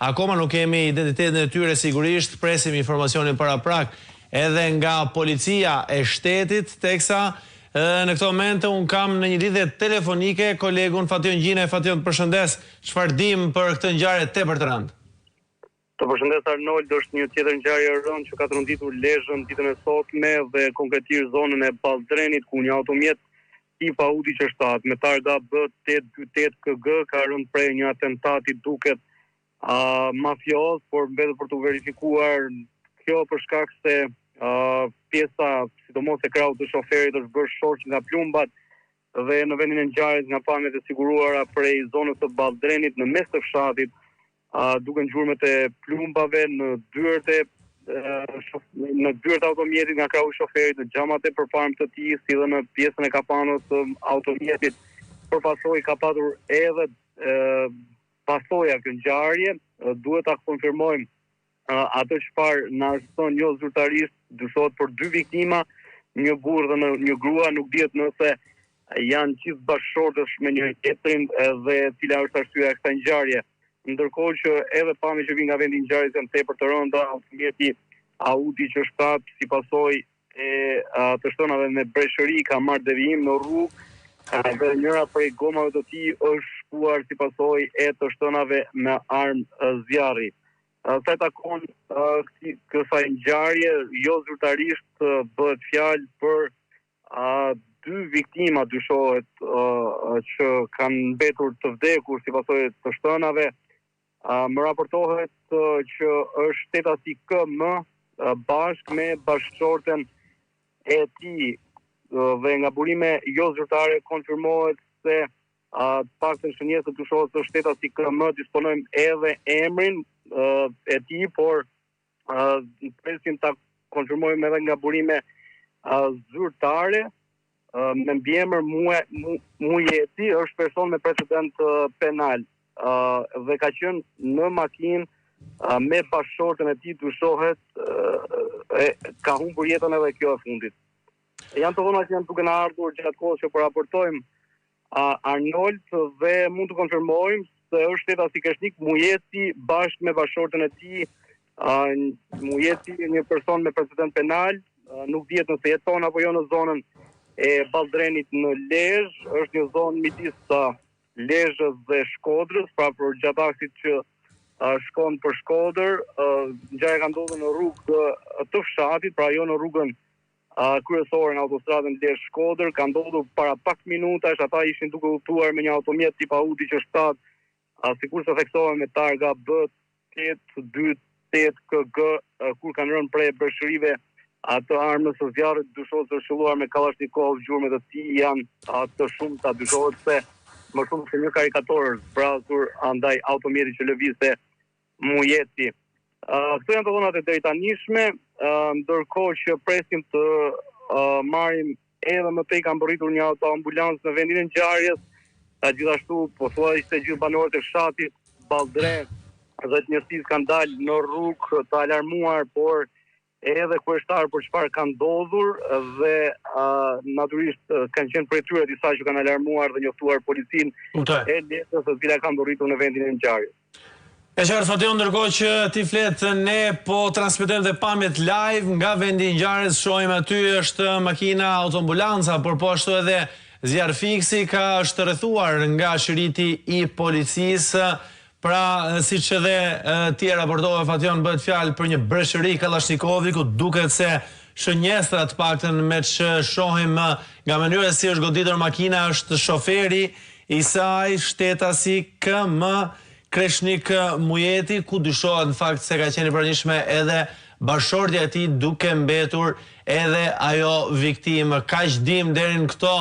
Akoma nuk kemi identitetin e tyre sigurisht, presim informacionin paraprak edhe nga policia e shtetit, teksa në këtë moment unë kam në një lidhje telefonike kolegun Fation Gjine. Fation, përshëndes, çfarë dim për këtë ngjarje tepër të rëndë? Të përshëndes Arnold, është një tjetër ngjarje e rëndë që ka trondituar Lezhën ditën e sotme dhe konkretisht zonën e Balldrenit, ku një automjet tip Audi Q7 me targa B828 KG ka rënë prej një atentati duket mafioz, por mbetet për të verifikuar kjo për shkak se pjesa, sidomos e krahut të shoferit, është bërë shoq nga plumbat dhe në vendin e ngjarjes nga pamjet e siguruara prej zonës së Balldrenit në mes të fshatit, duken gjurmët e plumbave në dyert e automjetit nga krahu i shoferit, në xhamat e përparme të tij, si dhe në pjesën e kapanos të automjetit. Për pasojë ka patur edhe pasoja kjo ngjarje, duhet ta konfirmojmë atë çfarë na arsyton jo zyrtarisht, dyshohet për 2 viktima, një burr dhe një grua, nuk dihet nëse janë gjithë bashkëshortësh me njëri tjetrin dhe cila është arsyeja e kësaj ngjarje. Ndërkohë që edhe pamjet që vijnë nga vendi i ngjarjes janë tepër të rënda, automjeti Audi Q7 si pasojë e të shtonave me breshëri ka marrë devijim në rrugë dhe njëra prej gomave të tij është shkuar si pasojë e të shtonave me armë zjarri. Sa i takon kësaj ngjarje, jo zyrtarisht bëhet fjalë për 2 viktima, dyshohet që kanë mbetur të vdekur si pasojë të shtonave. Më raportohet që është shtetasi KM bashkë me bashkëshorten e tij dhe nga burime jo zyrtare konfirmohet se paktën shënjesë dyshohet se shtetasi KM disponojmë edhe emrin e tij, por presim ta konfirmojmë edhe nga burime zyrtare. Me mbiemër Mujeti, është person me precedent penal dhe ka qenë në makinë me bashkëshorten e tij, dyshohet ka humbur jetën edhe kjo e fundit. Janë të dhëna që janë duke na ardhur gjatë kohës që po raportojmë Arnold dhe mund të konfirmojmë se është shtetasi Kreshnik Mujeti bashkë me bashkëshorten e tij. Mujeti një person me precedent penal, nuk dihet nëse jeton apo jo në zonën e Balldrenit në Lezhë, është një zonë midis Lezhës dhe Shkodrës, pra për gjatë aksit që shkon për Shkodër. Ngjarja ka ndodhur në rrugë të fshatit, pra jo në rrugën kryesore në autostradën Lezhë-Shkodër. Ka ndodhur para pak minutash, ata ishin duke udhëtuar me një automjet tip Audi Q7, sikur se theksohen me targa B828 KG, kur kanë rënë prej breshërive atë armës së zjarrit, dyshohet se shëlluar me Kalashnikov, gjurmët e tij janë të shumta, dyshohet se më shumë se një karikator është zbrasur andaj automjeti që lëvizte Mujeti. Këto janë të dhënat e drejtanishme, ndërkohë që presim të marrim edhe më tej, kanë bërritur një autoambulancë në vendin e ngjarjes, gjithashtu pothuajse gjithë banorët e fshatit Balldren dhe të njësisë kanë dalë në rrugë të alarmuar, por edhe kryeshtar për çfarë ka ndodhur dhe natyrisht kanë qenë prej tyre disa që kanë alarmuar dhe njoftuar policinë e Lezhës, e cila ka mbërritur në vendin e ngjarjes. E qartë, Fation, ndërkohë që ti flet, ne po transmetojmë dhe pamjet live nga vendi i ngjarjes, shohim aty është makina autoambulanca, por po ashtu edhe zjarrfiksi ka është rrethuar nga shëriti i policisë. Pra, si që dhe ti raportove, Fation, bëhet fjalë për një breshëri Kallashnikovi, ku duket se shënjestra të paktën me që shohim nga mënyra si është goditur makina është shoferi i saj, shtetasi KM Kreshnik Mujeti, ku dyshohet në fakt se ka qenë i pranishme edhe bashkëshortja e tij, duke mbetur edhe ajo viktimë. Kaq dim deri në këto